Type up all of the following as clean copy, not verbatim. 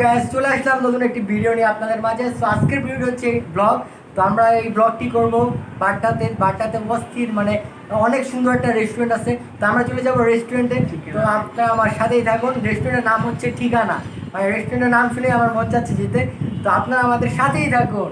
Guys চলে আসলাম নতুন একটি ভিডিও নিয়ে আপনাদের মাঝে। সো আজকের ভিডিও হচ্ছে ব্লগ। তো আমরা এই ব্লগটি করব বাড্ডাতে অস্থির মানে অনেক সুন্দর একটা রেস্টুরেন্ট আছে। তো আমরা চলে যাব রেস্টুরেন্টে। তো আপনারা আমার সাথেই থাকুন। রেস্টুরেন্টের নাম হচ্ছে ঠিকানা। মানে রেস্টুরেন্টের নাম শুনে আমার মন চাচ্ছে যেতে। তো আপনারা আমাদের সাথেই থাকুন।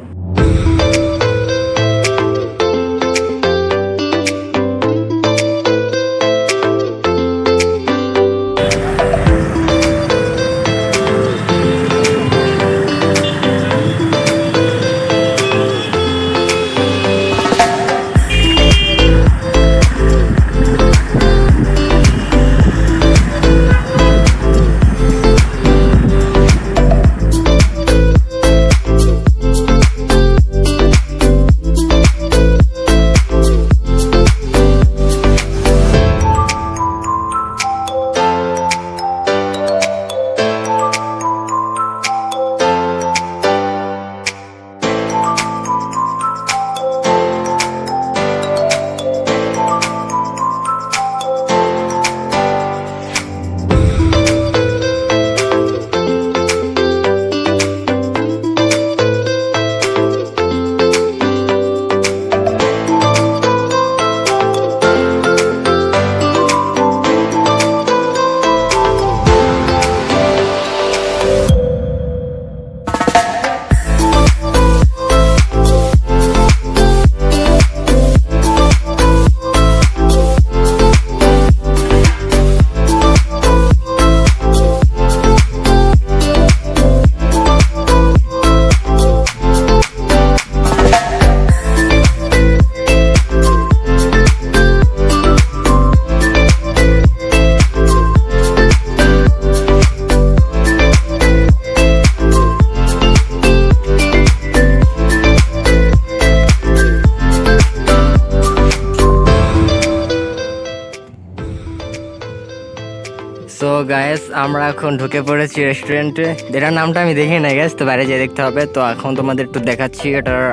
সো গাইস আমরা এখন ঢুকে পড়েছি রেস্টুরেন্টে, যেটার নামটা আমি দেখি না গ্যাস, তো বাইরে যেয়ে দেখতে হবে। তো এখন তোমাদের একটু দেখাচ্ছি, এটার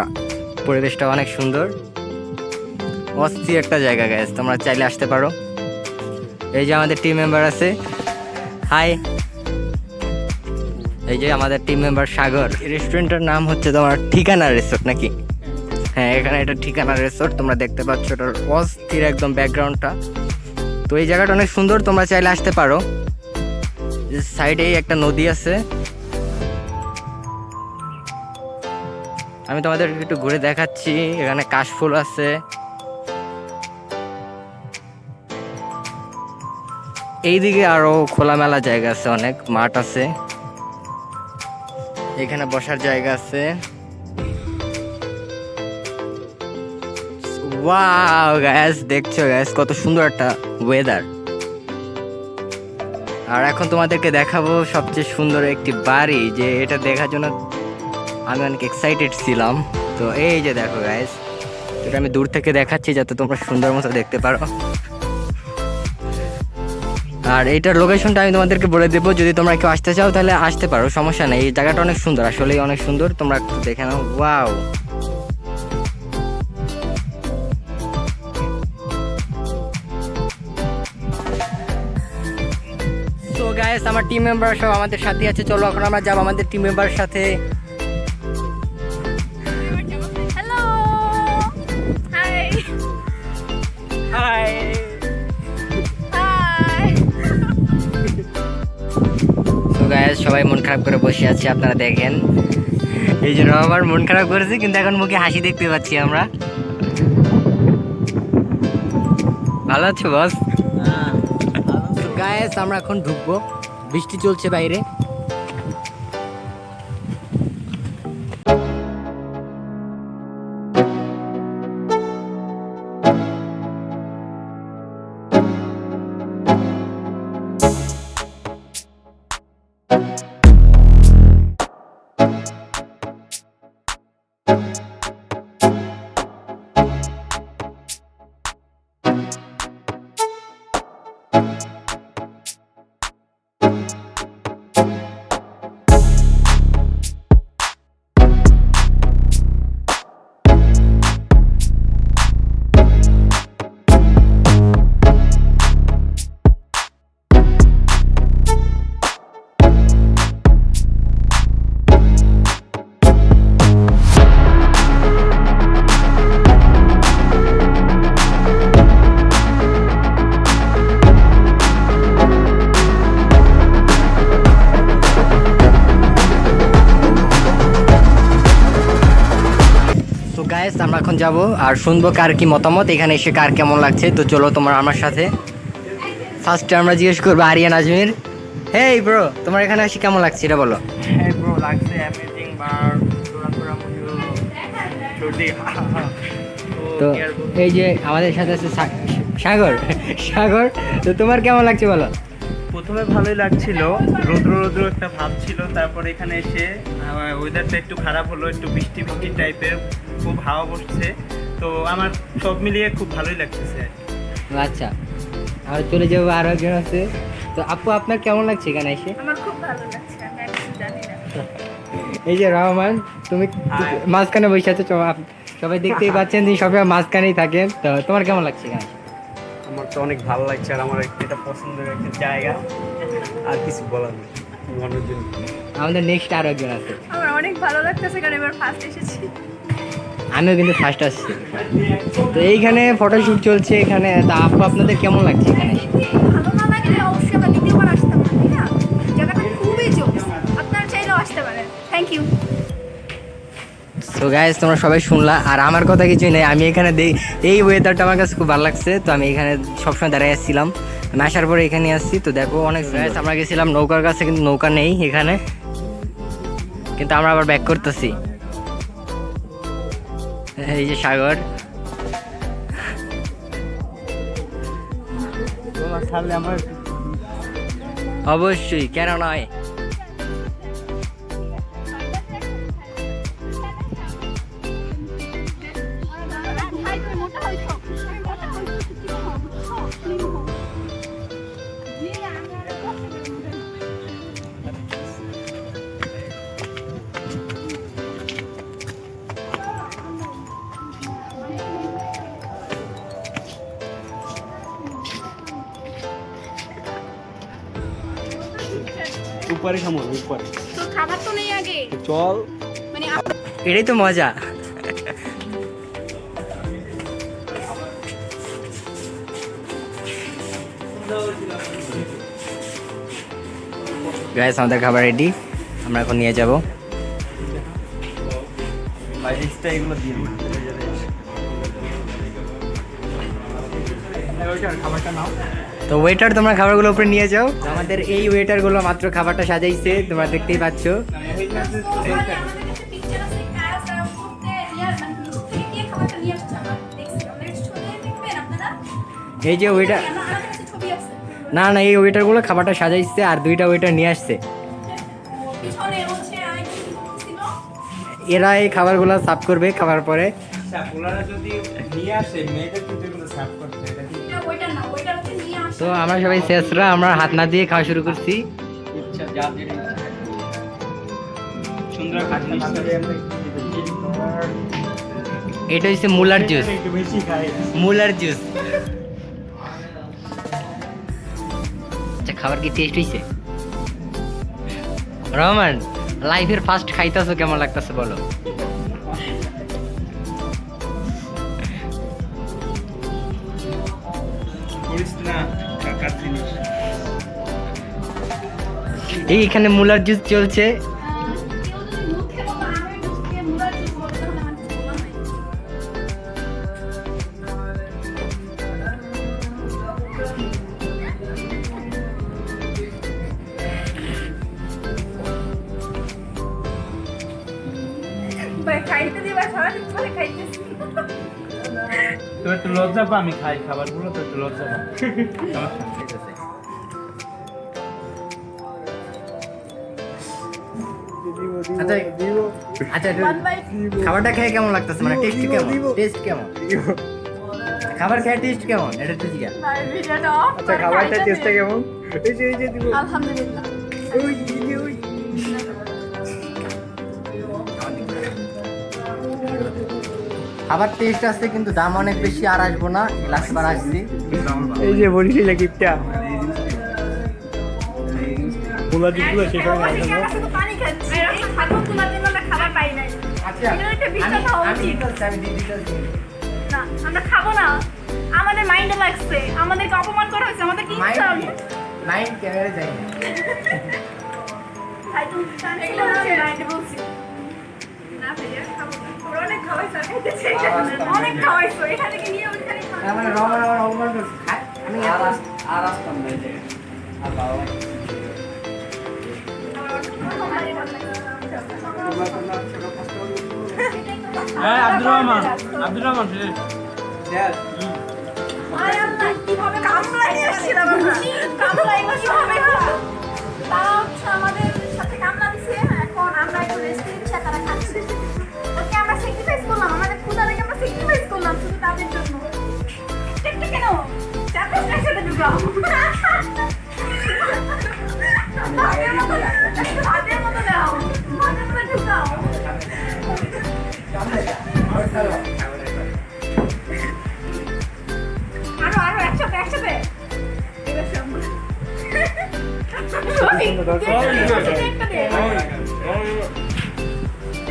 পরিবেশটা অনেক সুন্দর, অস্থির একটা জায়গা গ্যাস, তোমরা চাইলে আসতে পারো। এই যে আমাদের টিম মেম্বার আছে, হাই। এই যে আমাদের টিম মেম্বার সাগর। রেস্টুরেন্টের নাম হচ্ছে তোমার ঠিকানা রিসোর্ট নাকি? হ্যাঁ, এখানে এটা ঠিকানা রিসোর্ট, তোমরা দেখতে পাচ্ছ এটার অস্থির একদম ব্যাকগ্রাউন্ডটা। তো এই জায়গাটা অনেক সুন্দর, তোমরা চাইলে আসতে পারো। সাইডেই একটা নদী আছে, আমি তোমাদের একটু ঘুরে দেখাচ্ছি। এখানে কাশফুল আছে, এইদিকে আরো খোলামেলা জায়গা আছে, অনেক মাঠ আছে, এখানে বসার জায়গা আছে। ওয়াও গাইস, দেখছো গাইস কত সুন্দর একটা ওয়েদার। আর এখন তোমাদেরকে দেখাবো সবচেয়ে সুন্দর একটি বাড়ি, যে এটা দেখার জন্য আমি অনেক এক্সাইটেড ছিলাম। তো এই যে দেখো গাইস, এটা আমি দূর থেকে দেখাচ্ছি যাতে তোমরা সুন্দর মতো দেখতে পারো। আর এইটার লোকেশনটা আমি তোমাদেরকে বলে দেবো, যদি তোমরা কেউ আসতে চাও তাহলে আসতে পারো, সমস্যা নেই। এই জায়গাটা অনেক সুন্দর, আসলেই অনেক সুন্দর, তোমরা একটু দেখে নাও। ওয়াও, তো গাইস আমার টিম মেম্বার সব আমাদের সাথে আছে। চলো এখন আমরা যাবো আমাদের টিম মেম্বারের সাথে। Hello, high high high. তো গাইস সবাই মন খারাপ করে বসে আছে, আপনারা দেখেন। এই জন্য আমার মন খারাপ করেছে, কিন্তু এখন মুখে হাসি দেখতে পাচ্ছি আমরা। ভালো আছো বস? গাইস আমরা এখন ঢুকবো, বৃষ্টি চলছে বাইরে। এখন যাব আর শুনবো কার কি মতামত, এখানে এসে কার কেমন লাগছে। তো চলো তোমার আমার সাথে। ফার্স্টে আমরা জিজ্ঞেস করবো আরিয়ান আজমির। হেই ব্রো, তোমার এখানে এসে কেমন লাগছে এটা বলো। হ্যাঁ ব্রো, লাগছে অ্যামেজিং বার তোরা চটি। তো এই যে আমাদের সাথে আছে সাগর। সাগর, তো তোমার কেমন লাগছে বলো। প্রথমে ভালোই লাগছিল, রৌদ্র রৌদ্র একটা ভাব ছিল, তারপর এখানে এসে ওয়েদারটা একটু খারাপ হলো, একটু বৃষ্টি বৃষ্টি টাইপের খুব হাওয়া বসছে। তো আমার সব মিলিয়ে খুব ভালোই লাগতেছে। আচ্ছা, আমরা চলে যাবো আরো একজন আছে। তো আপু, আপনার কেমন লাগছে এখানে এসে। আমার খুব ভালো লাগছে, আমি এখন জানি না। এই যে রহমান, তুমি Hi. মাঝখানে বসে আছো, সবাই দেখতেই পাচ্ছেন যে সবাই মাঝখানেই থাকেন। তো তোমার কেমন লাগছে এখানে এসে? আমার তো অনেক ভালো লাগছে, আর আমার এটা পছন্দের একটা জায়গা, আর কিছু বলার নেই মনের জন্য। আমাদের নেক্সট আরো একজন আছে। আমার অনেক ভালো লাগতেছে কারণ এবার ফার্স্ট এসেছি। আমিও কিন্তু ফার্স্ট আসছি। তো এইখানে ফটোশুট চলছে এখানে। তা আপু, আপনাদের কেমন লাগছে এখানে এসে? ভালো না লাগলে অবশ্যই আমরা দ্বিতীয়বার আসতে পারি, তাই না? জায়গাটা খুবই জোস, আপনারা চাইলেও আসতে পারেন। Thank you. তো গাইস, তোমরা সবাই শুনলা, আর আমার কথা কিছুই নেই। আমি এখানে এই ওয়েদারটা আমার কাছে খুব ভালো লাগছে। তো আমি এখানে সবসময় দাঁড়িয়ে আসছিলাম, আমি আসার পরে এখানে আসছি। তো দেখো অনেক গাইস, আমরা গেছিলাম নৌকার কাছে, কিন্তু নৌকা নেই এখানে, কিন্তু আমরা আবার ব্যাক করতেছি। এই যে সাগর, তোমার ছাড়লে আমার অবশ্যই, কেন নয়। উপরে খামো, উপরে তো খাবার তো নেই আগে, চল। মানে এটাই তো মজা। গাইস, আমাদের খাবার রেডি, আমরা এখন নিয়ে যাব। এগুলো দিয়ে খাবারটা নাও। তো ওয়েটার, তোমরা খাবারগুলো উপরে নিয়ে যাও। আমাদের এই ওয়েটারগুলো মাত্র খাবারটা সাজাইছে, তোমরা দেখতেই পাচ্ছ। আমাদের কাছে পিকচার আছে, কাজ করতে রিয়াল মানে থেকে দিয়ে খাবারটা নিয়ে আসছে। আমরা দেখছি, আমরা ছবি দেখবেন আপনারা। এই যে ওয়েটার, আমাদের কাছে ছবি আছে, না না, এই ওয়েটারগুলো খাবারটা সাজাইছে, আর দুইটা ওয়েটার নিয়ে আসছে। পিছনে হচ্ছে আরেকজন ছিল। এরা এই খাবারগুলো সার্ভ করবে খাবার পরে। ওনারা যদি নিয়ে আসে, মেয়েদের কিন্তু এগুলো সার্ভ করতে, এটা কি না ওইটা না, ওইটা হচ্ছে নিয়ে আসছে। তো আমরা সবাই শেষরা, আমরা হাত না দিয়ে খাওয়া শুরু করছি। ইচ্ছা যা যেটা ইচ্ছা। সুন্দর খাটনি এটা হচ্ছে মুলার জুস, একটু বেশি খাই। মুলার জুস। আচ্ছা, খাবার কি টেস্ট হয়েছে? রহমান, লাইফের ফার্স্ট খাইতেছো, কেমন লাগতেছে বলো। করিস না, কাকার জিনিস। এইখানে মুলার জুস চলছে। কেউ যদি মুখে বলো আমের জুস দিয়ে মুলার জুস বলতে হবে, আমার কিছু বলার নাই। ভাই খাইতে দিবা, সারাদিন ধরে খাইতেছি। তো একটু লজ্জা পা, আমি খাই খাবারগুলো, তো একটু লজ্জা পা। সমস্যা নেই, ঠিক আছে। আচ্ছা আচ্ছা, একটু খাবারটা খেয়ে কেমন লাগতেছে, মানে টেস্ট কেমন? টেস্ট কেমন? খাবার খেয়ে টেস্ট কেমন, এটা একটু জিজ্ঞাসা। ভাই ভিডিওটা অফ আচ্ছা, খাবারটা টেস্টটা কেমন? এই যে দিব। আলহামদুলিল্লাহ। খাবার টেস্ট আছে, কিন্তু দাম অনেক বেশি, আর আসবো না, লাস্ট বার আসছি। এই যে বরিশাল গিফটটা। পোলা দিগুলো সেখানে পানি খাচ্ছি, এই খাদ্যগুলোর জন্য আমরা খাবার পাই নাই। আচ্ছা, এগুলো একটা বিচার হওয়া উচিত। না, আমরা খাবো না, আমাদের মাইন্ডে লাগছে, আমাদেরকে অপমান করা হয়েছে, আমাদের কি ইচ্ছা হবে? মাইন্ড ক্যামেরা যাই না। ভাই তুমি এগুলো হচ্ছে মাইন্ডে বলছি না, অনেক খাওয়াইছো, খাইতেছে। অনেক খাওয়াইছো, এখান থেকে নিয়ে ওইখানে খাওয়াইছো। মানে রহমান আমার অপমান করছে আমি এত আর আসতাম না এই যে আল্লাহ হ্যাঁ আব্দুর রহমান শেষ আয় আল্লাহ, কিভাবে কামলা নিয়ে আসছিলাম আমরা? কামলা এবার কিভাবে হলো? তারা হচ্ছে আমাদের সাথে কামলা দিছে, এখন আমরা একটু রেস্ট নিচ্ছি, তারা খাচ্ছে। ওকে আমরা স্যাক্রিফাইস করলাম, আমাদের ক্ষুধা দেখে আমরা স্যাক্রিফাইস করলাম শুধু তাদের জন্য। একটু কেন? চারপাশটা একসাথে ঢুকাও। ভাতের মতো দাও, ভাতের মতো ঢুকাও। আরো একসাথে একসাথে এবার সম্ভব। একটা দে।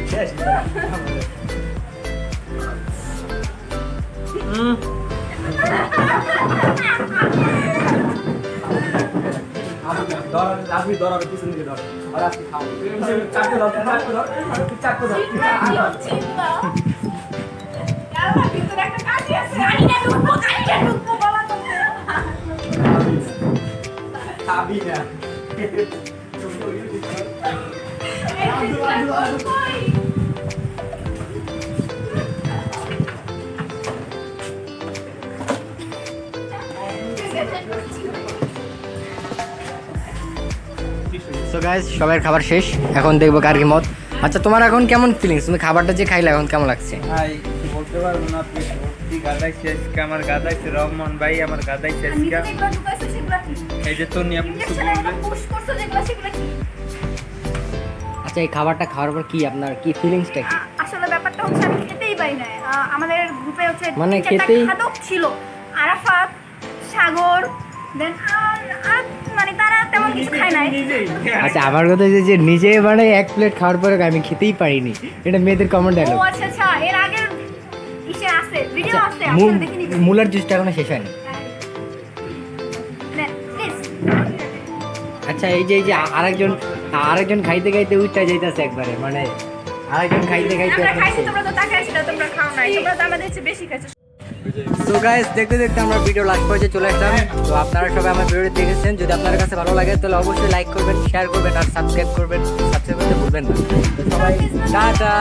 শেষ আপনি ধর আর পিছন দিকে ধর আর আপনি খাও চারটে ধর চারটে ধর চিন্তা। আল্লাহ, ভিতরে একটা কাঠি আছে। কাঠিটা ঢুকবো, কাঠিটা ঢুকবো বলা তো। খাবি না সো গাইস সবার খাবার শেষ এখন দেখবো কার কি মত আচ্ছা তোমার এখন কেমন ফিলিংস তুমি খাবারটা যে খাইলে এখন কেমন লাগছে ভাই বলতে পারবো না আপনি ভর্তি গাদাইছে আজকে আমার গাদাইছে রহমান ভাই আমার গাদাইছে আমি আজকে যেগুলো ঢুকাইছো সেগুলো কি? এই যে তোর নিয়ে ইনজেকশনের মতো পুশ করছো যেগুলো সেগুলো কি? আচ্ছা এই খাবারটা খাওয়ার পর কি আপনার কি ফিলিংসটা কি আসলে ব্যাপারটা হচ্ছে আমি খেতেই পারি না। আমাদের গ্রুপে হচ্ছে মানে তিন চারটা খেতেই- খাদক ছিল, আরাফাত, সাগর, দেন আর মানে তারা তেমন কিছু খায় নাই। আচ্ছা আমার কথা হচ্ছে যে নিজে মানে এক প্লেট খাওয়ার পরে আমি খেতেই পারিনি এটা মেয়েদের কমন ও ডায়লগ আচ্ছা আচ্ছা, এর আগের ইসে আছে, ভিডিও আছে, আপনারা দেখে নিবেন। মুলার জুসটা এখনো শেষ হয়নি নেন, প্লিজ। আচ্ছা এই যে আরেকজন খাইতে খাইতে উঠটা যাইতাছে একবারে মানে আরেকজন খাইতে খাইতে আমরা খাইছি, তোমরা তো তাকে আসলে তোমরা খাও নাই, তোমরা তো আমাদের চেয়ে বেশি খাইছো। সো গাইস দেখতে দেখতে আমরা ভিডিও লাস্ট পর্যায়ে চলে আসলাম তো আপনারা সবাই আমার ভিডিওটি দেখেছেন যদি আপনাদের কাছে ভালো লাগে তাহলে অবশ্যই লাইক করবেন শেয়ার করবেন আর সাবস্ক্রাইব করতে ভুলবেন না তো সবাই টাটা